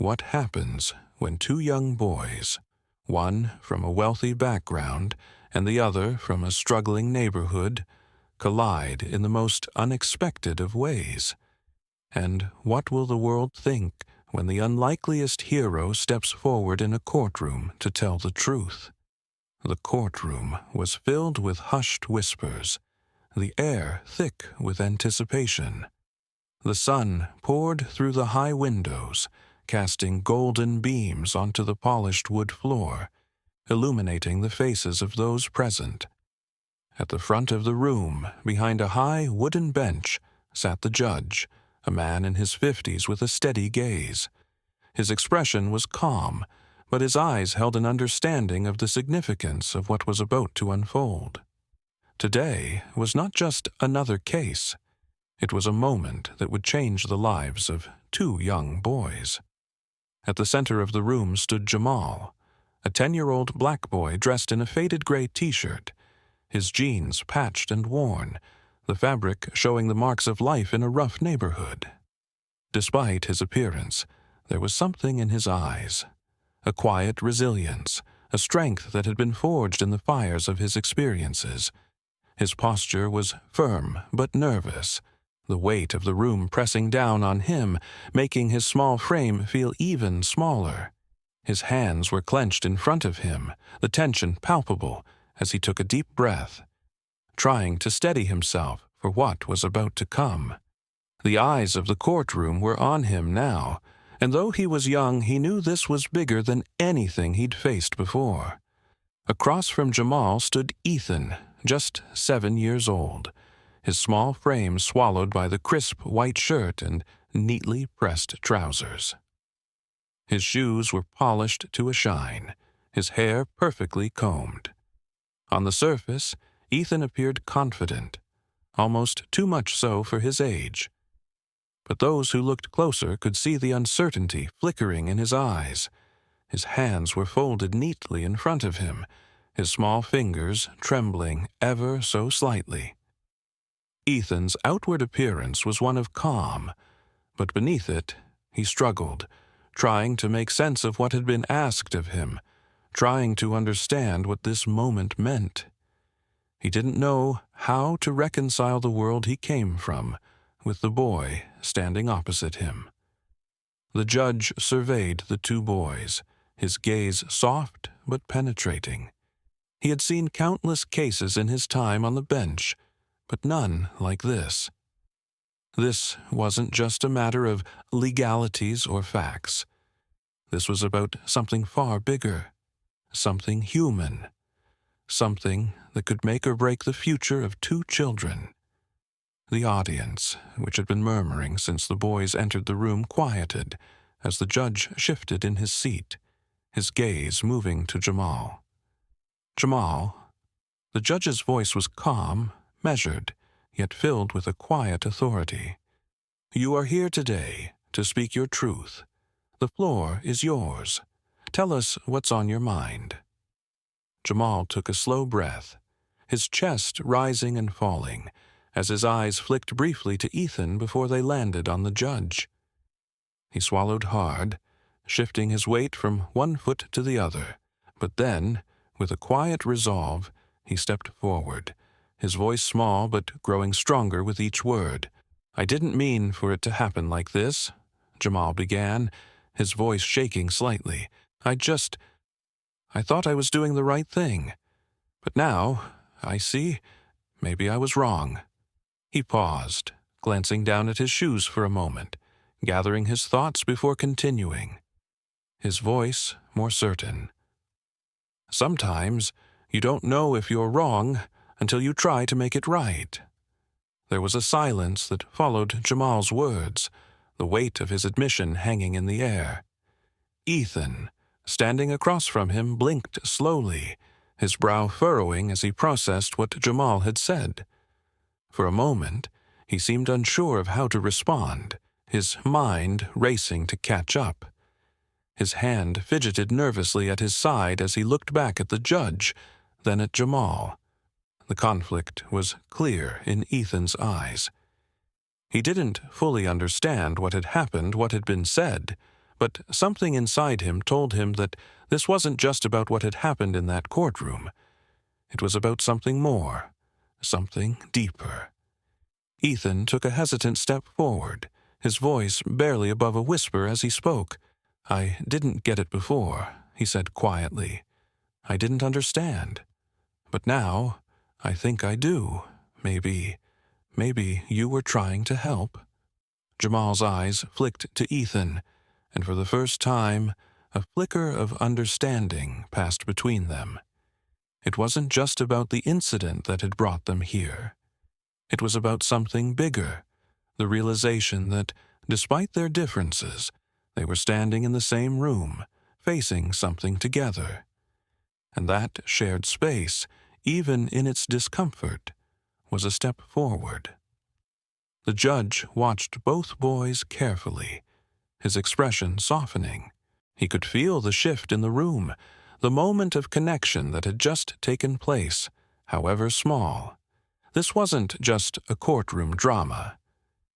What happens when two young boys, one from a wealthy background and the other from a struggling neighborhood, collide in the most unexpected of ways? And what will the world think when the unlikeliest hero steps forward in a courtroom to tell the truth? The courtroom was filled with hushed whispers, the air thick with anticipation. The sun poured through the high windows, casting golden beams onto the polished wood floor, illuminating the faces of those present. At the front of the room, behind a high wooden bench, sat the judge, a man in his 50s with a steady gaze. His expression was calm, but his eyes held an understanding of the significance of what was about to unfold. Today was not just another case. It was a moment that would change the lives of two young boys. At the center of the room stood Jamal, a 10-year-old black boy dressed in a faded gray t-shirt, his jeans patched and worn, the fabric showing the marks of life in a rough neighborhood. Despite his appearance, there was something in his eyes, a quiet resilience, a strength that had been forged in the fires of his experiences. His posture was firm but nervous, the weight of the room pressing down on him, making his small frame feel even smaller. His hands were clenched in front of him, the tension palpable as he took a deep breath, trying to steady himself for what was about to come. The eyes of the courtroom were on him now, and though he was young, he knew this was bigger than anything he'd faced before. Across from Jamal stood Ethan, just 7 years old, his small frame swallowed by the crisp white shirt and neatly pressed trousers. His shoes were polished to a shine, his hair perfectly combed. On the surface, Ethan appeared confident, almost too much so for his age. But those who looked closer could see the uncertainty flickering in his eyes. His hands were folded neatly in front of him, his small fingers trembling ever so slightly. Ethan's outward appearance was one of calm, but beneath it, he struggled, trying to make sense of what had been asked of him, trying to understand what this moment meant. He didn't know how to reconcile the world he came from with the boy standing opposite him. The judge surveyed the two boys, his gaze soft but penetrating. He had seen countless cases in his time on the bench, but none like this. This wasn't just a matter of legalities or facts. This was about something far bigger, something human, something that could make or break the future of two children. The audience, which had been murmuring since the boys entered the room, quieted as the judge shifted in his seat, his gaze moving to Jamal. Jamal. The judge's voice was calm, measured, yet filled with a quiet authority. You are here today to speak your truth. The floor is yours. Tell us what's on your mind. Jamal took a slow breath, his chest rising and falling, as his eyes flicked briefly to Ethan before they landed on the judge. He swallowed hard, shifting his weight from one foot to the other, but then, with a quiet resolve, he stepped forward, his voice small but growing stronger with each word. I didn't mean for it to happen like this, Jamal began, his voice shaking slightly. I thought I was doing the right thing. But now, I see, maybe I was wrong. He paused, glancing down at his shoes for a moment, gathering his thoughts before continuing, his voice more certain. Sometimes you don't know if you're wrong until you try to make it right. There was a silence that followed Jamal's words, the weight of his admission hanging in the air. Ethan, standing across from him, blinked slowly, his brow furrowing as he processed what Jamal had said. For a moment, he seemed unsure of how to respond, his mind racing to catch up. His hand fidgeted nervously at his side as he looked back at the judge, then at Jamal. The conflict was clear in Ethan's eyes. He didn't fully understand what had happened, what had been said, But something inside him told him that this wasn't just about what had happened in that courtroom. It was about something more, something deeper. Ethan took a hesitant step forward, his voice barely above a whisper as he spoke. "I didn't get it before," he said quietly. "I didn't understand. But now, I think I do. Maybe you were trying to help." Jamal's eyes flicked to Ethan, and for the first time, a flicker of understanding passed between them. It wasn't just about the incident that had brought them here. It was about something bigger, the realization that, despite their differences, they were standing in the same room, facing something together. And that shared space, even in its discomfort, was a step forward. The judge watched both boys carefully, his expression softening. He could feel the shift in the room, the moment of connection that had just taken place, however small. This wasn't just a courtroom drama.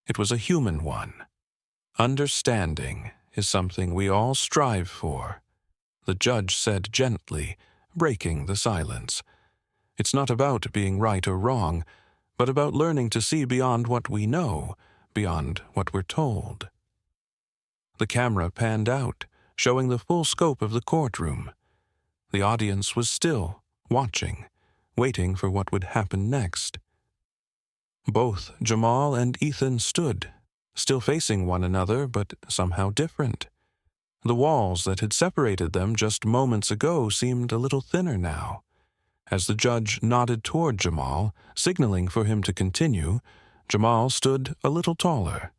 It was a human one. "Understanding is something we all strive for," the judge said gently, breaking the silence. "It's not about being right or wrong, but about learning to see beyond what we know, beyond what we're told." The camera panned out, showing the full scope of the courtroom. The audience was still, watching, waiting for what would happen next. Both Jamal and Ethan stood, still facing one another, but somehow different. The walls that had separated them just moments ago seemed a little thinner now. As the judge nodded toward Jamal, signaling for him to continue, Jamal stood a little taller.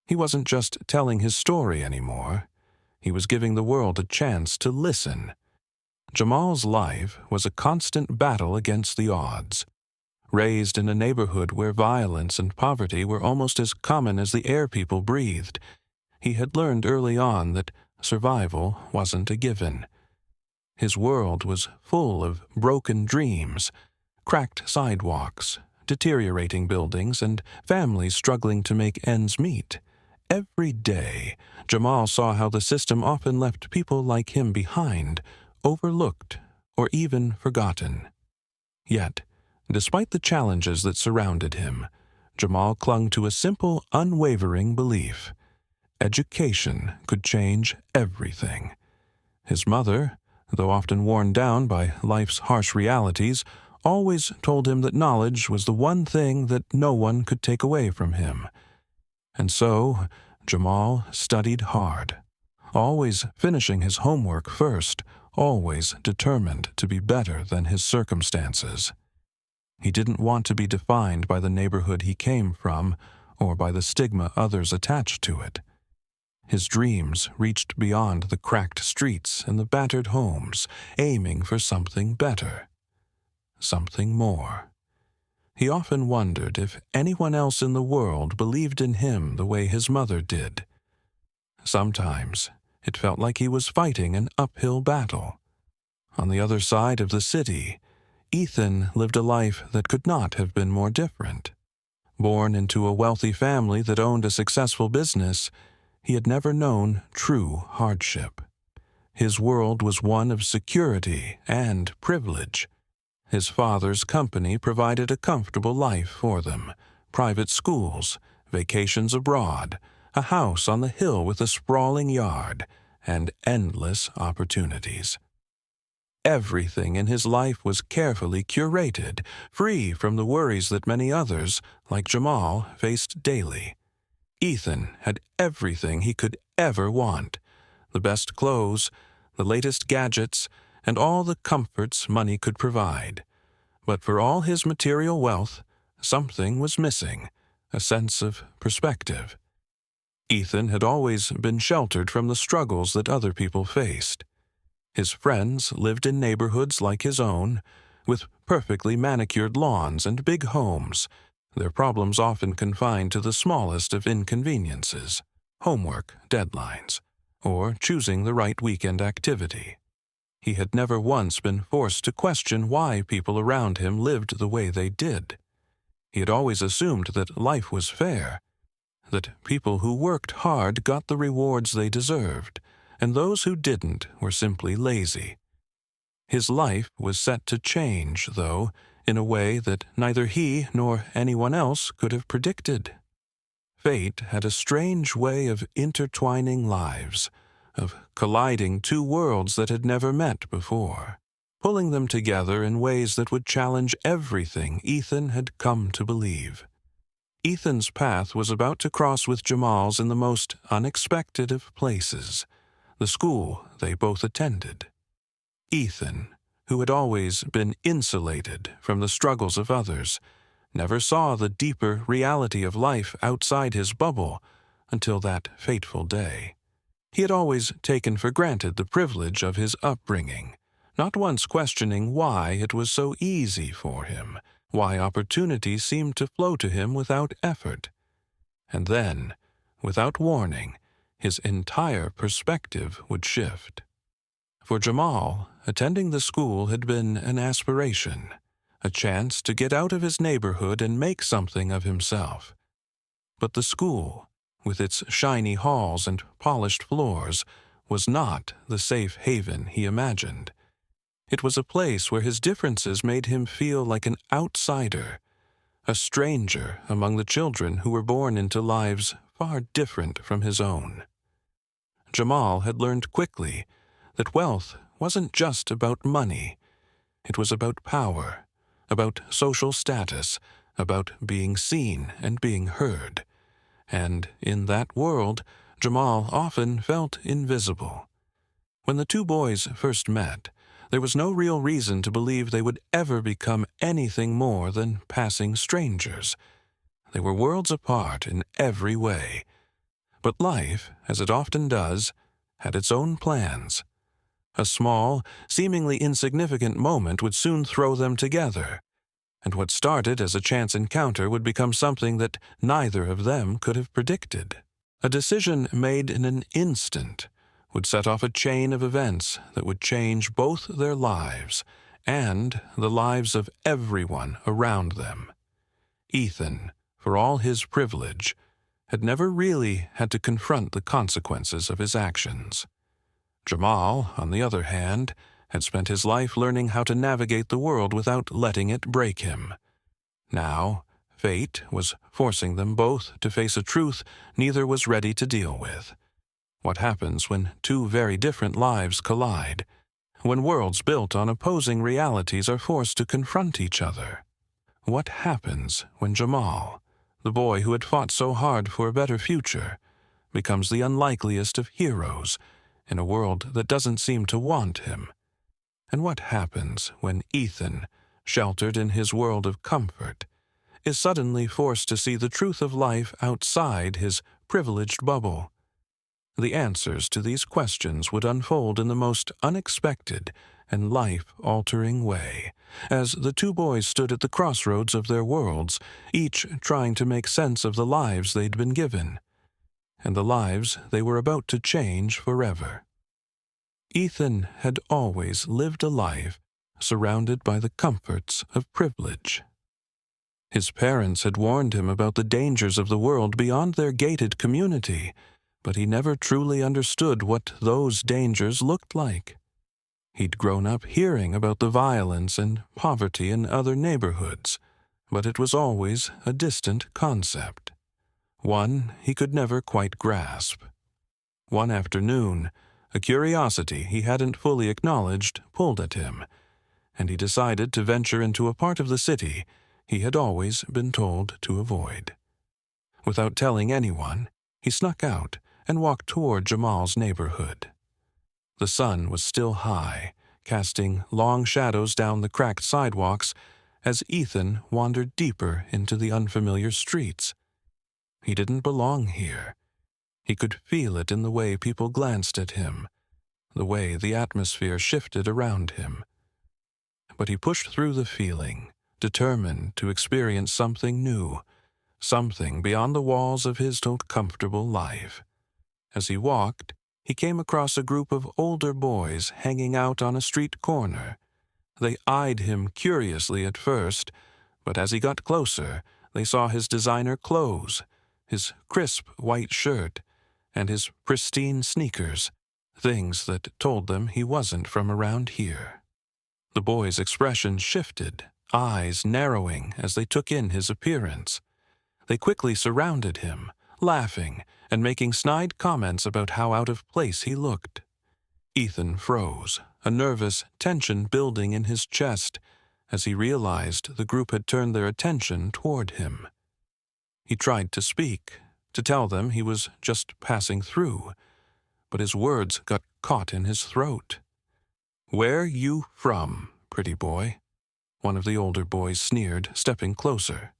He wasn't just telling his story anymore. He was giving the world a chance to listen. Jamal's life was a constant battle against the odds. Raised in a neighborhood where violence and poverty were almost as common as the air people breathed, he had learned early on that survival wasn't a given. His world was full of broken dreams, cracked sidewalks, deteriorating buildings, and families struggling to make ends meet. Every day, Jamal saw how the system often left people like him behind, overlooked, or even forgotten. Yet, despite the challenges that surrounded him, Jamal clung to a simple, unwavering belief. Education could change everything. His mother, though often worn down by life's harsh realities, always told him that knowledge was the one thing that no one could take away from him. And so, Jamal studied hard, always finishing his homework first, always determined to be better than his circumstances. He didn't want to be defined by the neighborhood he came from or by the stigma others attached to it. His dreams reached beyond the cracked streets and the battered homes, aiming for something better, something more. He often wondered if anyone else in the world believed in him the way his mother did. Sometimes it felt like he was fighting an uphill battle. On the other side of the city, Ethan lived a life that could not have been more different. Born into a wealthy family that owned a successful business, he had never known true hardship. His world was one of security and privilege. His father's company provided a comfortable life for them, private schools, vacations abroad, a house on the hill with a sprawling yard, and endless opportunities. Everything in his life was carefully curated, free from the worries that many others, like Jamal, faced daily. Ethan had everything he could ever want: the best clothes, the latest gadgets, and all the comforts money could provide. But for all his material wealth, something was missing: a sense of perspective. Ethan had always been sheltered from the struggles that other people faced. His friends lived in neighborhoods like his own, with perfectly manicured lawns and big homes, their problems often confined to the smallest of inconveniences: homework, deadlines, or choosing the right weekend activity. He had never once been forced to question why people around him lived the way they did. He had always assumed that life was fair, that people who worked hard got the rewards they deserved, and those who didn't were simply lazy. His life was set to change, though, in a way that neither he nor anyone else could have predicted. Fate had a strange way of intertwining lives, of colliding two worlds that had never met before, pulling them together in ways that would challenge everything Ethan had come to believe. Ethan's path was about to cross with Jamal's in the most unexpected of places, the school they both attended. Ethan, who had always been insulated from the struggles of others, never saw the deeper reality of life outside his bubble until that fateful day. He had always taken for granted the privilege of his upbringing, not once questioning why it was so easy for him, why opportunity seemed to flow to him without effort. And then, without warning, his entire perspective would shift. For Jamal, attending the school had been an aspiration, a chance to get out of his neighborhood and make something of himself. But the school, with its shiny halls and polished floors, was not the safe haven he imagined. It was a place where his differences made him feel like an outsider, a stranger among the children who were born into lives far different from his own. Jamal had learned quickly that wealth wasn't just about money. It was about power, about social status, about being seen and being heard. And in that world, Jamal often felt invisible. When the two boys first met, there was no real reason to believe they would ever become anything more than passing strangers. They were worlds apart in every way. But life, as it often does, had its own plans. A small, seemingly insignificant moment would soon throw them together, and what started as a chance encounter would become something that neither of them could have predicted. A decision made in an instant would set off a chain of events that would change both their lives and the lives of everyone around them. Ethan, for all his privilege, had never really had to confront the consequences of his actions. Jamal, on the other hand, had spent his life learning how to navigate the world without letting it break him. Now, fate was forcing them both to face a truth neither was ready to deal with. What happens when two very different lives collide, when worlds built on opposing realities are forced to confront each other? What happens when Jamal, the boy who had fought so hard for a better future, becomes the unlikeliest of heroes in a world that doesn't seem to want him? And what happens when Ethan, sheltered in his world of comfort, is suddenly forced to see the truth of life outside his privileged bubble? The answers to these questions would unfold in the most unexpected and life-altering way, as the two boys stood at the crossroads of their worlds, each trying to make sense of the lives they'd been given, and the lives they were about to change forever. Ethan had always lived a life surrounded by the comforts of privilege. His parents had warned him about the dangers of the world beyond their gated community, but he never truly understood what those dangers looked like. He'd grown up hearing about the violence and poverty in other neighborhoods, but it was always a distant concept, one he could never quite grasp. One afternoon, a curiosity he hadn't fully acknowledged pulled at him, and he decided to venture into a part of the city he had always been told to avoid. Without telling anyone, he snuck out and walked toward Jamal's neighborhood. The sun was still high, casting long shadows down the cracked sidewalks as Ethan wandered deeper into the unfamiliar streets. He didn't belong here. He could feel it in the way people glanced at him, the way the atmosphere shifted around him. But he pushed through the feeling, determined to experience something new, something beyond the walls of his so comfortable life. As he walked, he came across a group of older boys hanging out on a street corner. They eyed him curiously at first, but as he got closer, they saw his designer clothes, his crisp white shirt, and his pristine sneakers, things that told them he wasn't from around here. The boys' expressions shifted, eyes narrowing as they took in his appearance. They quickly surrounded him, laughing and making snide comments about how out of place he looked. Ethan froze, a nervous tension building in his chest as he realized the group had turned their attention toward him. He tried to speak, to tell them he was just passing through, but his words got caught in his throat. "Where you from, pretty boy?" one of the older boys sneered, stepping closer.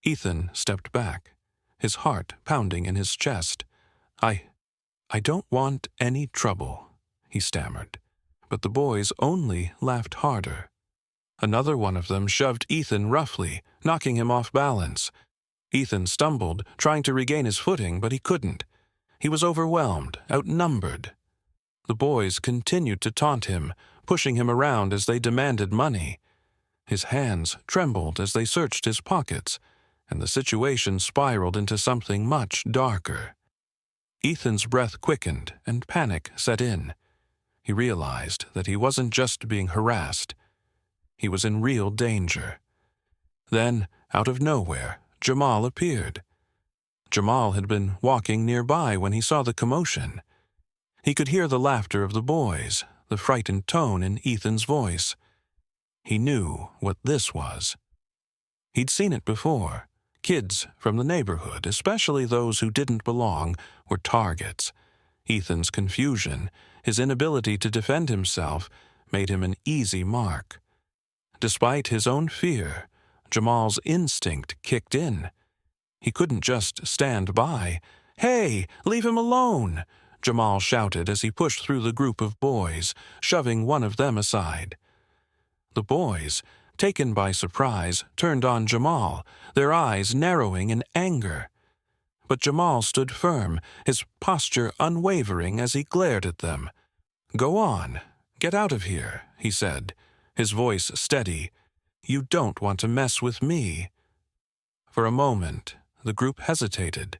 Ethan stepped back, his heart pounding in his chest. I don't want any trouble," he stammered, but the boys only laughed harder. Another one of them shoved Ethan roughly, knocking him off balance. Ethan stumbled, trying to regain his footing, but he couldn't. He was overwhelmed, outnumbered. The boys continued to taunt him, pushing him around as they demanded money. His hands trembled as they searched his pockets, and the situation spiraled into something much darker. Ethan's breath quickened and panic set in. He realized that he wasn't just being harassed. He was in real danger. Then, out of nowhere, Jamal appeared. Jamal had been walking nearby when he saw the commotion. He could hear the laughter of the boys, the frightened tone in Ethan's voice. He knew what this was. He'd seen it before. Kids from the neighborhood, especially those who didn't belong, were targets. Ethan's confusion, his inability to defend himself, made him an easy mark. Despite his own fear, Jamal's instinct kicked in. He couldn't just stand by. "Hey, leave him alone!" Jamal shouted as he pushed through the group of boys, shoving one of them aside. The boys, taken by surprise, turned on Jamal, their eyes narrowing in anger. But Jamal stood firm, his posture unwavering as he glared at them. "Go on. Get out of here," he said, his voice steady. "You don't want to mess with me." For a moment, the group hesitated.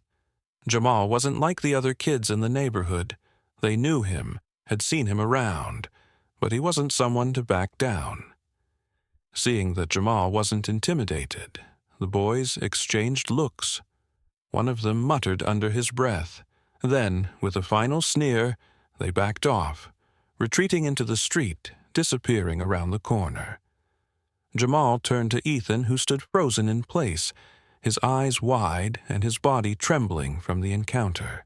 Jamal wasn't like the other kids in the neighborhood. They knew him, had seen him around, but he wasn't someone to back down. Seeing that Jamal wasn't intimidated, the boys exchanged looks. One of them muttered under his breath. Then, with a final sneer, they backed off, retreating into the street, disappearing around the corner. Jamal turned to Ethan, who stood frozen in place, his eyes wide and his body trembling from the encounter.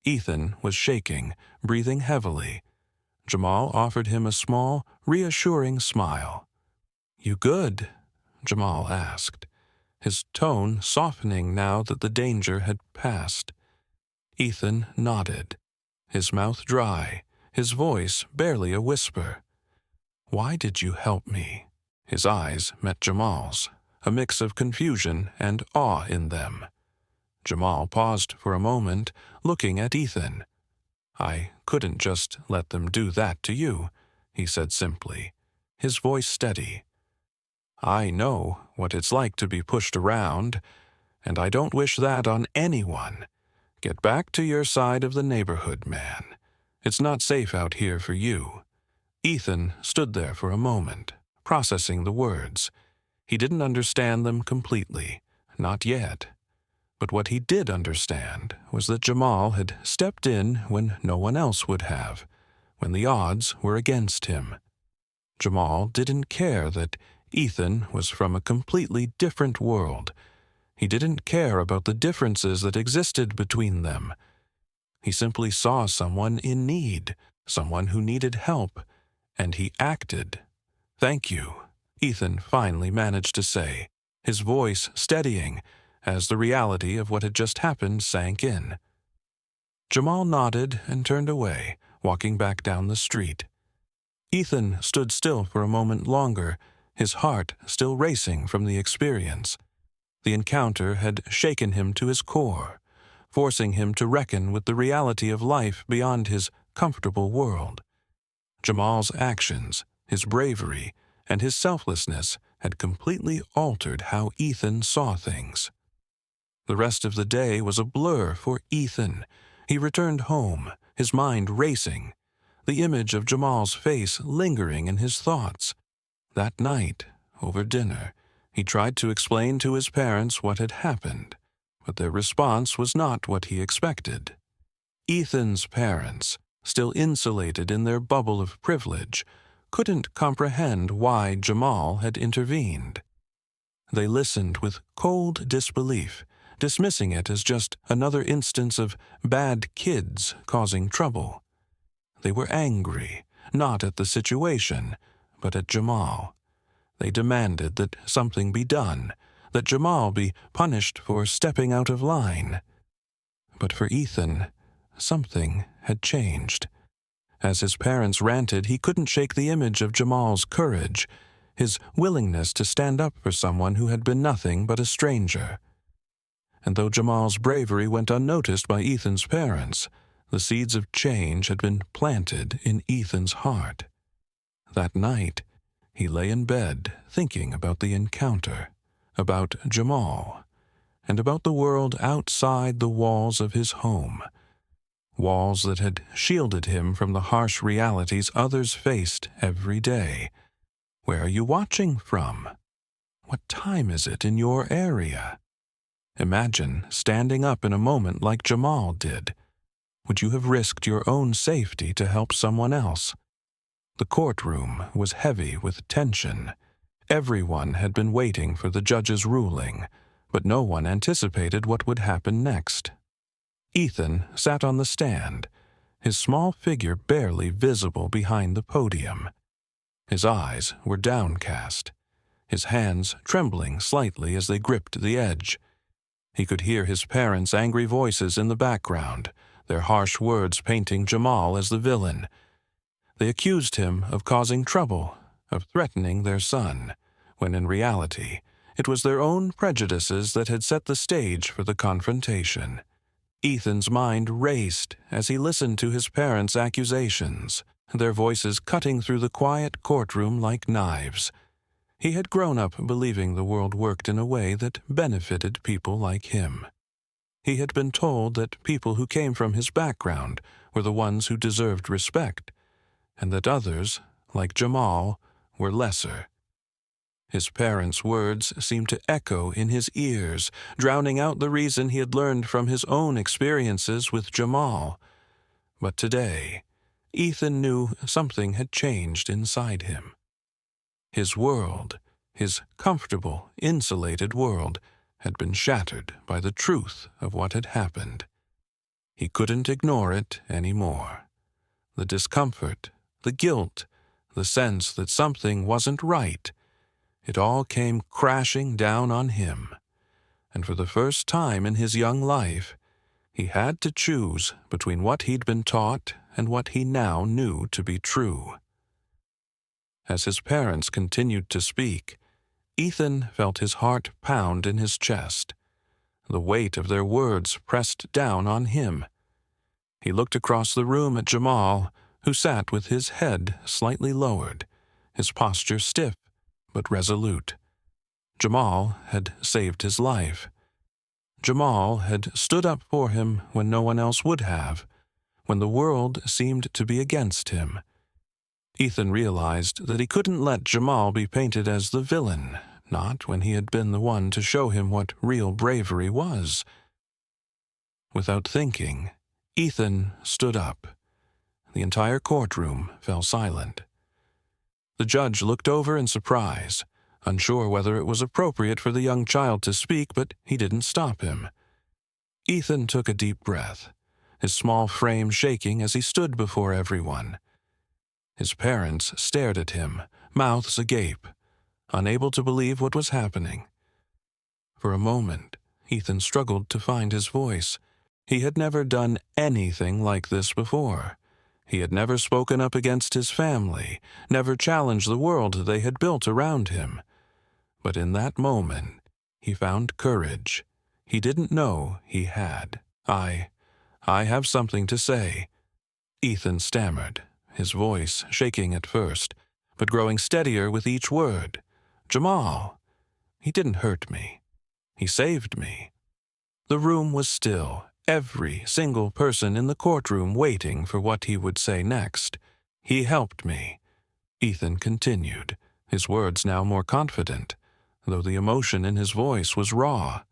Ethan was shaking, breathing heavily. Jamal offered him a small, reassuring smile. "You good?" Jamal asked, his tone softening now that the danger had passed. Ethan nodded, his mouth dry, his voice barely a whisper. "Why did you help me?" His eyes met Jamal's, a mix of confusion and awe in them. Jamal paused for a moment, looking at Ethan. "I couldn't just let them do that to you," he said simply, his voice steady. "I know what it's like to be pushed around, and I don't wish that on anyone. Get back to your side of the neighborhood, man. It's not safe out here for you." Ethan stood there for a moment, processing the words. He didn't understand them completely, not yet. But what he did understand was that Jamal had stepped in when no one else would have, when the odds were against him. Jamal didn't care that Ethan was from a completely different world. He didn't care about the differences that existed between them. He simply saw someone in need, someone who needed help, and he acted. "Thank you," Ethan finally managed to say, his voice steadying as the reality of what had just happened sank in. Jamal nodded and turned away, walking back down the street. Ethan stood still for a moment longer, his heart still racing from the experience. The encounter had shaken him to his core, forcing him to reckon with the reality of life beyond his comfortable world. Jamal's actions, his bravery, and his selflessness had completely altered how Ethan saw things. The rest of the day was a blur for Ethan. He returned home, his mind racing, the image of Jamal's face lingering in his thoughts. That night, over dinner, he tried to explain to his parents what had happened, but their response was not what he expected. Ethan's parents, still insulated in their bubble of privilege, couldn't comprehend why Jamal had intervened. They listened with cold disbelief, dismissing it as just another instance of bad kids causing trouble. They were angry, not at the situation, but at Jamal. They demanded that something be done, that Jamal be punished for stepping out of line. But for Ethan, something had changed. As his parents ranted, he couldn't shake the image of Jamal's courage, his willingness to stand up for someone who had been nothing but a stranger. And though Jamal's bravery went unnoticed by Ethan's parents, the seeds of change had been planted in Ethan's heart. That night, he lay in bed thinking about the encounter, about Jamal, and about the world outside the walls of his home. Walls that had shielded him from the harsh realities others faced every day. Where are you watching from? What time is it in your area? Imagine standing up in a moment like Jamal did. Would you have risked your own safety to help someone else? The courtroom was heavy with tension. Everyone had been waiting for the judge's ruling, but no one anticipated what would happen next. Ethan sat on the stand, his small figure barely visible behind the podium. His eyes were downcast, his hands trembling slightly as they gripped the edge. He could hear his parents' angry voices in the background, their harsh words painting Jamal as the villain. They accused him of causing trouble, of threatening their son, when in reality it was their own prejudices that had set the stage for the confrontation. Ethan's mind raced as he listened to his parents' accusations, their voices cutting through the quiet courtroom like knives. He had grown up believing the world worked in a way that benefited people like him. He had been told that people who came from his background were the ones who deserved respect, and that others, like Jamal, were lesser. His parents' words seemed to echo in his ears, drowning out the reason he had learned from his own experiences with Jamal. But today, Ethan knew something had changed inside him. His world, his comfortable, insulated world, had been shattered by the truth of what had happened. He couldn't ignore it anymore. The discomfort, the guilt, the sense that something wasn't right, it all came crashing down on him. And for the first time in his young life, he had to choose between what he'd been taught and what he now knew to be true. As his parents continued to speak, Ethan felt his heart pound in his chest. The weight of their words pressed down on him. He looked across the room at Jamal, who sat with his head slightly lowered, his posture stiff but resolute. Jamal had saved his life. Jamal had stood up for him when no one else would have, when the world seemed to be against him. Ethan realized that he couldn't let Jamal be painted as the villain, not when he had been the one to show him what real bravery was. Without thinking, Ethan stood up. The entire courtroom fell silent. The judge looked over in surprise, unsure whether it was appropriate for the young child to speak, but he didn't stop him. Ethan took a deep breath, his small frame shaking as he stood before everyone. His parents stared at him, mouths agape, unable to believe what was happening. For a moment, Ethan struggled to find his voice. He had never done anything like this before. He had never spoken up against his family, never challenged the world they had built around him. But in that moment, he found courage he didn't know he had. I have something to say," Ethan stammered, his voice shaking at first, but growing steadier with each word. "Jamal, he didn't hurt me. He saved me." The room was still, every single person in the courtroom waiting for what he would say next. "He helped me," Ethan continued, his words now more confident, though the emotion in his voice was raw.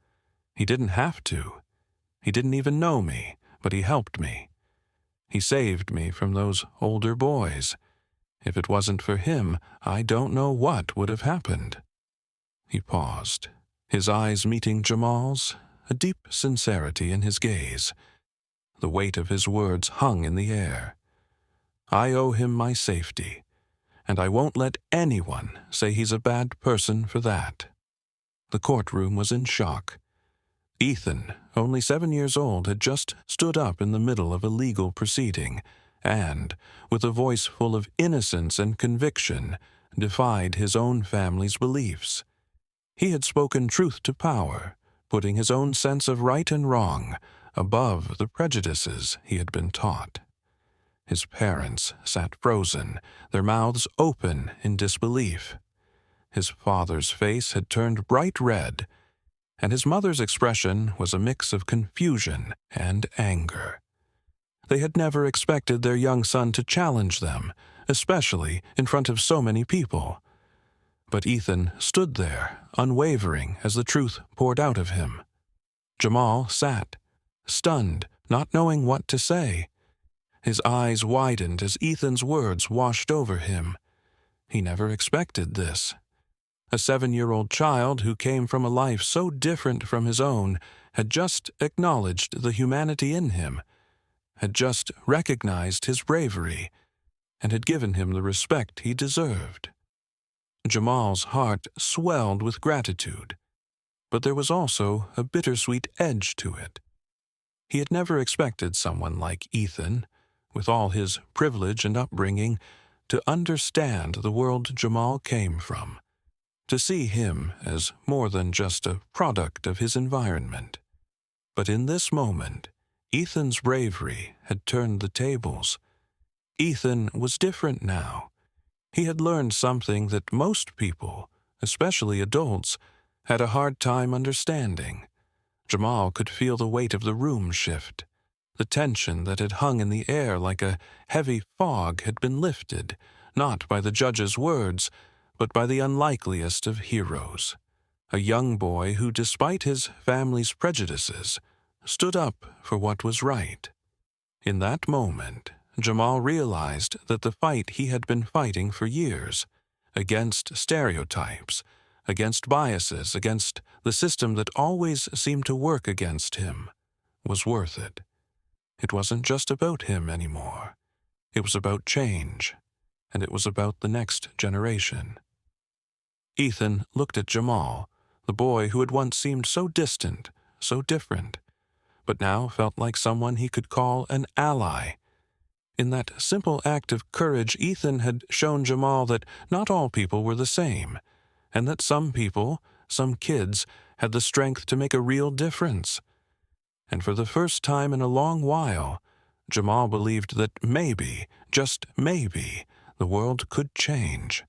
"He didn't have to. He didn't even know me, but he helped me. He saved me from those older boys. If it wasn't for him, I don't know what would have happened." He paused, his eyes meeting Jamal's, a deep sincerity in his gaze. The weight of his words hung in the air. "I owe him my safety, and I won't let anyone say he's a bad person for that." The courtroom was in shock. Ethan, only 7 years old, had just stood up in the middle of a legal proceeding and, with a voice full of innocence and conviction, defied his own family's beliefs. He had spoken truth to power, putting his own sense of right and wrong above the prejudices he had been taught. His parents sat frozen, their mouths open in disbelief. His father's face had turned bright red, and his mother's expression was a mix of confusion and anger. They had never expected their young son to challenge them, especially in front of so many people. But Ethan stood there, unwavering as the truth poured out of him. Jamal sat, stunned, not knowing what to say. His eyes widened as Ethan's words washed over him. He never expected this. A 7-year-old child who came from a life so different from his own had just acknowledged the humanity in him, had just recognized his bravery, and had given him the respect he deserved. Jamal's heart swelled with gratitude, but there was also a bittersweet edge to it. He had never expected someone like Ethan, with all his privilege and upbringing, to understand the world Jamal came from, to see him as more than just a product of his environment. But in this moment, Ethan's bravery had turned the tables. Ethan was different now. He had learned something that most people, especially adults, had a hard time understanding. Jamal could feel the weight of the room shift. The tension that had hung in the air like a heavy fog had been lifted, not by the judge's words, but by the unlikeliest of heroes. A young boy who, despite his family's prejudices, stood up for what was right. In that moment, Jamal realized that the fight he had been fighting for years, against stereotypes, against biases, against the system that always seemed to work against him, was worth it. It wasn't just about him anymore. It was about change, and it was about the next generation. Ethan looked at Jamal, the boy who had once seemed so distant, so different, but now felt like someone he could call an ally. In that simple act of courage, Ethan had shown Jamal that not all people were the same, and that some people, some kids, had the strength to make a real difference. And for the first time in a long while, Jamal believed that maybe, just maybe, the world could change.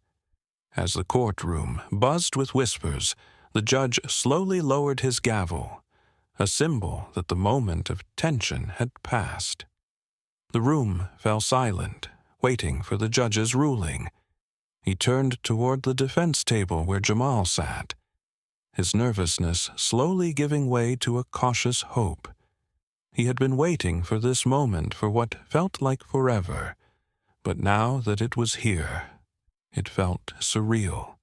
As the courtroom buzzed with whispers, the judge slowly lowered his gavel, a symbol that the moment of tension had passed. The room fell silent, waiting for the judge's ruling. He turned toward the defense table where Jamal sat, his nervousness slowly giving way to a cautious hope. He had been waiting for this moment for what felt like forever, but now that it was here, it felt surreal.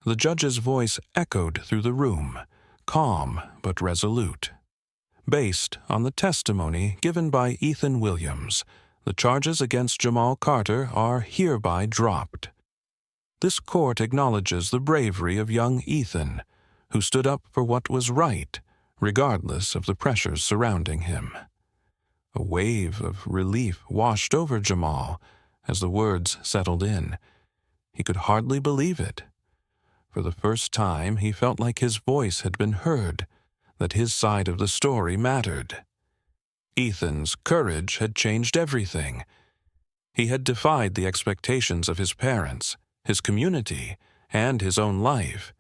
The judge's voice echoed through the room, calm but resolute. Based on the testimony given by Ethan Williams, the charges against Jamal Carter are hereby dropped. This court acknowledges the bravery of young Ethan, who stood up for what was right, regardless of the pressures surrounding him. A wave of relief washed over Jamal as the words settled in. He could hardly believe it. For the first time, he felt like his voice had been heard, that his side of the story mattered. Ethan's courage had changed everything. He had defied the expectations of his parents, his community, and his own life,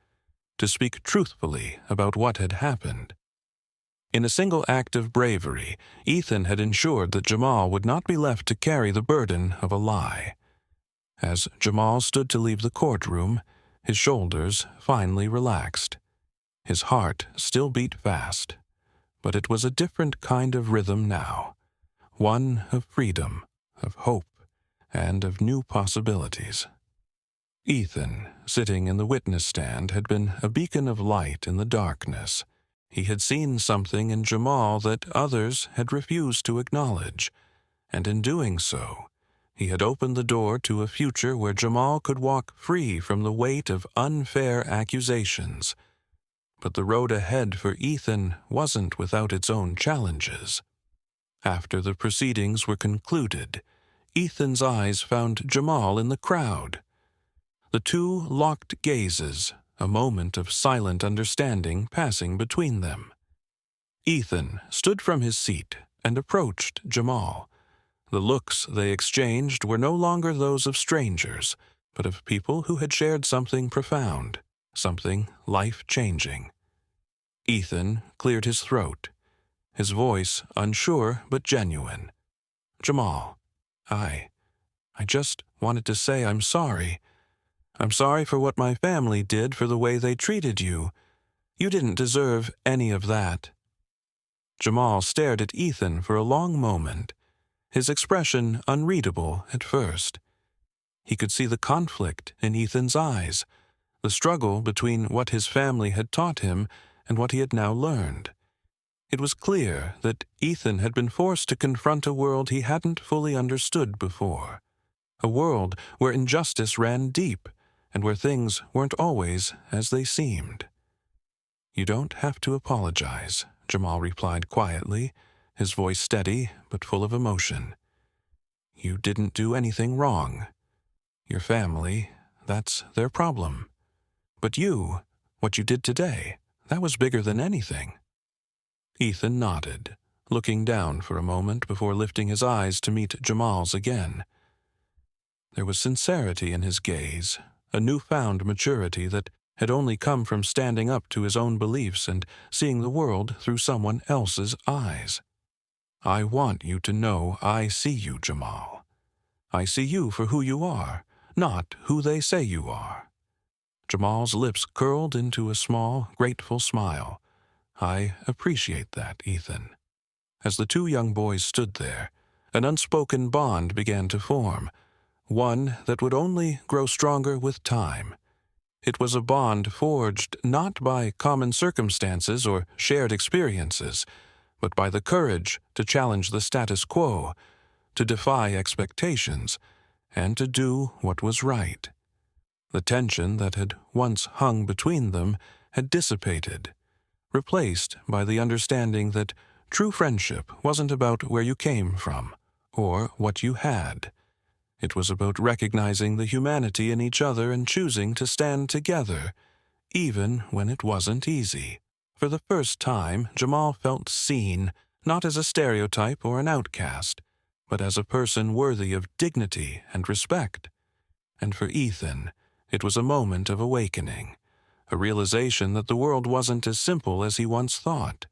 to speak truthfully about what had happened. In a single act of bravery, Ethan had ensured that Jamal would not be left to carry the burden of a lie. As Jamal stood to leave the courtroom, his shoulders finally relaxed. His heart still beat fast, but it was a different kind of rhythm now, one of freedom, of hope, and of new possibilities. Ethan, sitting in the witness stand, had been a beacon of light in the darkness. He had seen something in Jamal that others had refused to acknowledge, and in doing so, he had opened the door to a future where Jamal could walk free from the weight of unfair accusations. But the road ahead for Ethan wasn't without its own challenges. After the proceedings were concluded, Ethan's eyes found Jamal in the crowd. The two locked gazes, a moment of silent understanding passing between them. Ethan stood from his seat and approached Jamal. The looks they exchanged were no longer those of strangers, but of people who had shared something profound, something life-changing. Ethan cleared his throat, his voice unsure but genuine. "Jamal, I just wanted to say I'm sorry. I'm sorry for what my family did, for the way they treated you. You didn't deserve any of that." Jamal stared at Ethan for a long moment, his expression unreadable at first. He could see the conflict in Ethan's eyes, the struggle between what his family had taught him and what he had now learned. It was clear that Ethan had been forced to confront a world he hadn't fully understood before, a world where injustice ran deep and where things weren't always as they seemed. "You don't have to apologize," Jamal replied quietly, his voice steady but full of emotion. "You didn't do anything wrong. Your family, that's their problem. But you, what you did today, that was bigger than anything." Ethan nodded, looking down for a moment before lifting his eyes to meet Jamal's again. There was sincerity in his gaze, a newfound maturity that had only come from standing up to his own beliefs and seeing the world through someone else's eyes. "I want you to know I see you, Jamal. I see you for who you are, not who they say you are." Jamal's lips curled into a small, grateful smile. "I appreciate that, Ethan." As the two young boys stood there, an unspoken bond began to form, one that would only grow stronger with time. It was a bond forged not by common circumstances or shared experiences, but by the courage to challenge the status quo, to defy expectations, and to do what was right. The tension that had once hung between them had dissipated, replaced by the understanding that true friendship wasn't about where you came from or what you had. It was about recognizing the humanity in each other and choosing to stand together, even when it wasn't easy. For the first time, Jamal felt seen, not as a stereotype or an outcast, but as a person worthy of dignity and respect. And for Ethan, it was a moment of awakening, a realization that the world wasn't as simple as he once thought.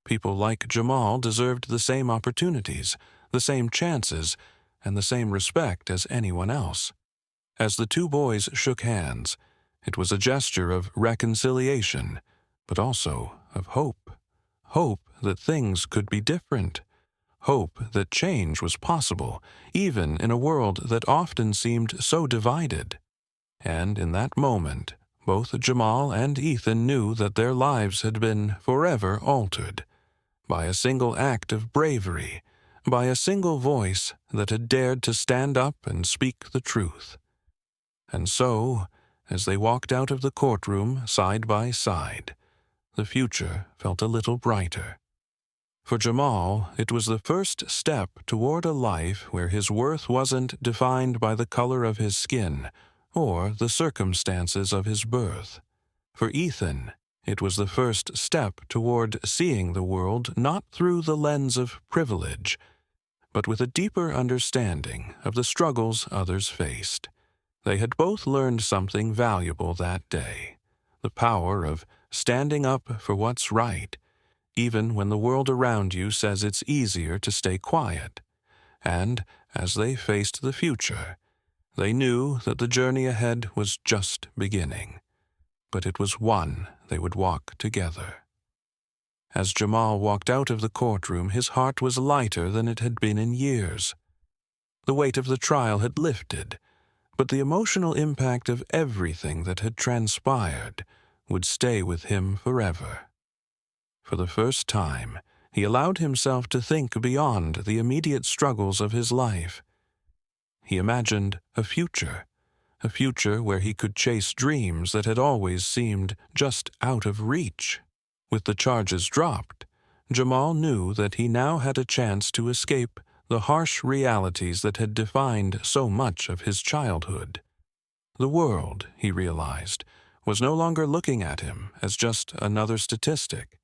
People like Jamal deserved the same opportunities, the same chances, and the same respect as anyone else. As the two boys shook hands, it was a gesture of reconciliation, but also of hope. Hope that things could be different. Hope that change was possible, even in a world that often seemed so divided. And in that moment, both Jamal and Ethan knew that their lives had been forever altered by a single act of bravery, by a single voice that had dared to stand up and speak the truth. And so, as they walked out of the courtroom side by side, the future felt a little brighter. For Jamal, it was the first step toward a life where his worth wasn't defined by the color of his skin or the circumstances of his birth. For Ethan, it was the first step toward seeing the world not through the lens of privilege, but with a deeper understanding of the struggles others faced. They had both learned something valuable that day, the power of standing up for what's right, even when the world around you says it's easier to stay quiet. And as they faced the future, they knew that the journey ahead was just beginning, but it was one they would walk together. As Jamal walked out of the courtroom, his heart was lighter than it had been in years. The weight of the trial had lifted, but the emotional impact of everything that had transpired would stay with him forever. For the first time, he allowed himself to think beyond the immediate struggles of his life. He imagined a future where he could chase dreams that had always seemed just out of reach. With the charges dropped, Jamal knew that he now had a chance to escape the harsh realities that had defined so much of his childhood. The world, he realized, was no longer looking at him as just another statistic.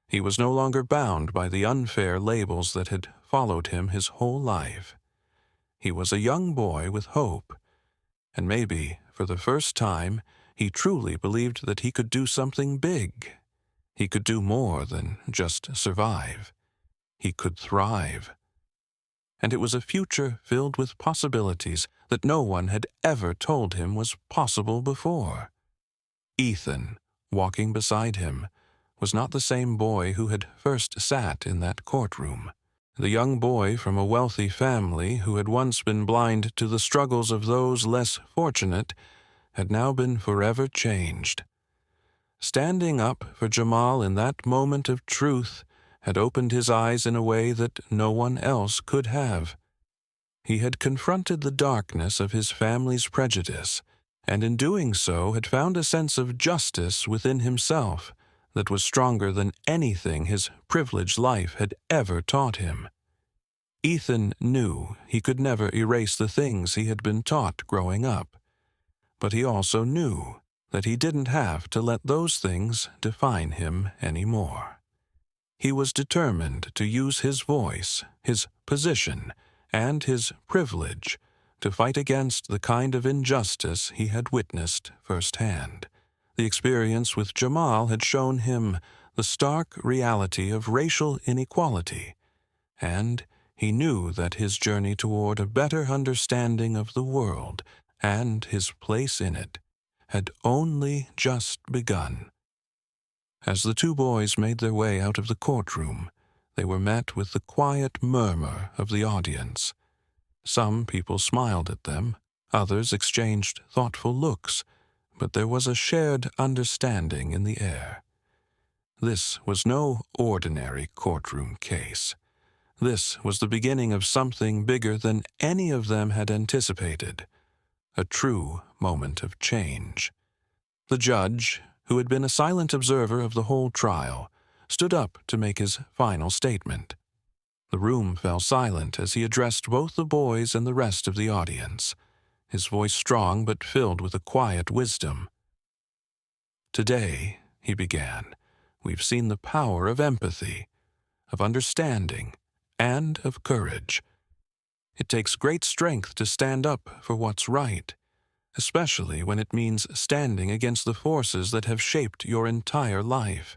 He was no longer bound by the unfair labels that had followed him his whole life. He was a young boy with hope, and maybe, for the first time, he truly believed that he could do something big. He could do more than just survive. He could thrive. And it was a future filled with possibilities that no one had ever told him was possible before. Ethan, walking beside him, was not the same boy who had first sat in that courtroom. The young boy from a wealthy family who had once been blind to the struggles of those less fortunate had now been forever changed. Standing up for Jamal in that moment of truth had opened his eyes in a way that no one else could have. He had confronted the darkness of his family's prejudice, and in doing so had found a sense of justice within himself that was stronger than anything his privileged life had ever taught him. Ethan knew he could never erase the things he had been taught growing up, but he also knew that he didn't have to let those things define him anymore. He was determined to use his voice, his position, and his privilege to fight against the kind of injustice he had witnessed firsthand. The experience with Jamal had shown him the stark reality of racial inequality, and he knew that his journey toward a better understanding of the world and his place in it had only just begun. As the two boys made their way out of the courtroom, they were met with the quiet murmur of the audience. Some people smiled at them, others exchanged thoughtful looks, but there was a shared understanding in the air. This was no ordinary courtroom case. This was the beginning of something bigger than any of them had anticipated, a true moment of change. The judge, who had been a silent observer of the whole trial, stood up to make his final statement. The room fell silent as he addressed both the boys and the rest of the audience, his voice strong but filled with a quiet wisdom. "Today," he began, "we've seen the power of empathy, of understanding, and of courage. It takes great strength to stand up for what's right, especially when it means standing against the forces that have shaped your entire life.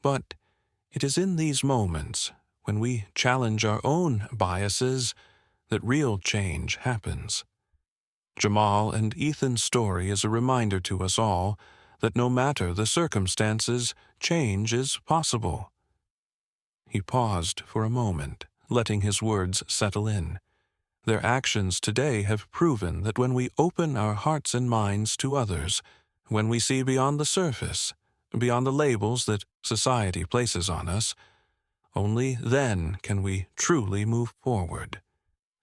But it is in these moments, when we challenge our own biases, that real change happens." Jamal and Ethan's story is a reminder to us all that no matter the circumstances, change is possible. He paused for a moment, letting his words settle in. Their actions today have proven that when we open our hearts and minds to others, when we see beyond the surface, beyond the labels that society places on us, only then can we truly move forward.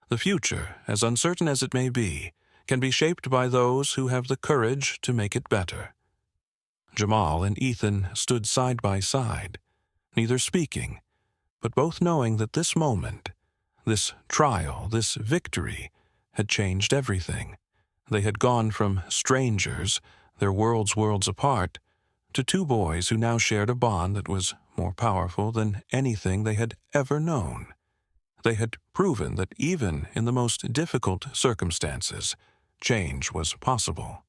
The future, as uncertain as it may be, can be shaped by those who have the courage to make it better. Jamal and Ethan stood side by side, neither speaking, but both knowing that this moment, this trial, this victory, had changed everything. They had gone from strangers, their worlds apart, to two boys who now shared a bond that was more powerful than anything they had ever known. They had proven that even in the most difficult circumstances, change was possible.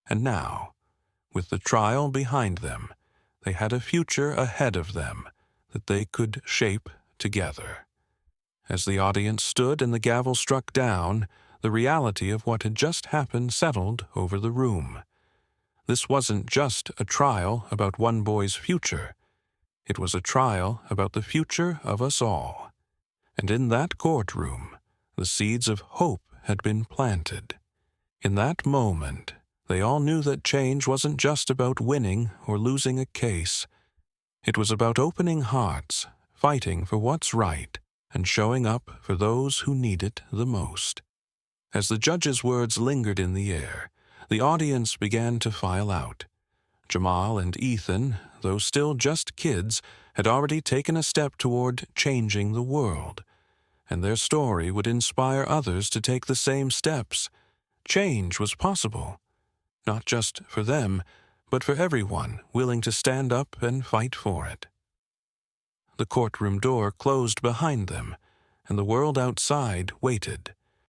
And now, with the trial behind them, they had a future ahead of them that they could shape together. As the audience stood and the gavel struck down, the reality of what had just happened settled over the room. This wasn't just a trial about one boy's future. It was a trial about the future of us all. And in that courtroom, the seeds of hope had been planted. In that moment, they all knew that change wasn't just about winning or losing a case. It was about opening hearts, fighting for what's right, and showing up for those who need it the most. As the judge's words lingered in the air, the audience began to file out. Jamal and Ethan, though still just kids, had already taken a step toward changing the world, and their story would inspire others to take the same steps. Change was possible, not just for them, but for everyone willing to stand up and fight for it. The courtroom door closed behind them, and the world outside waited.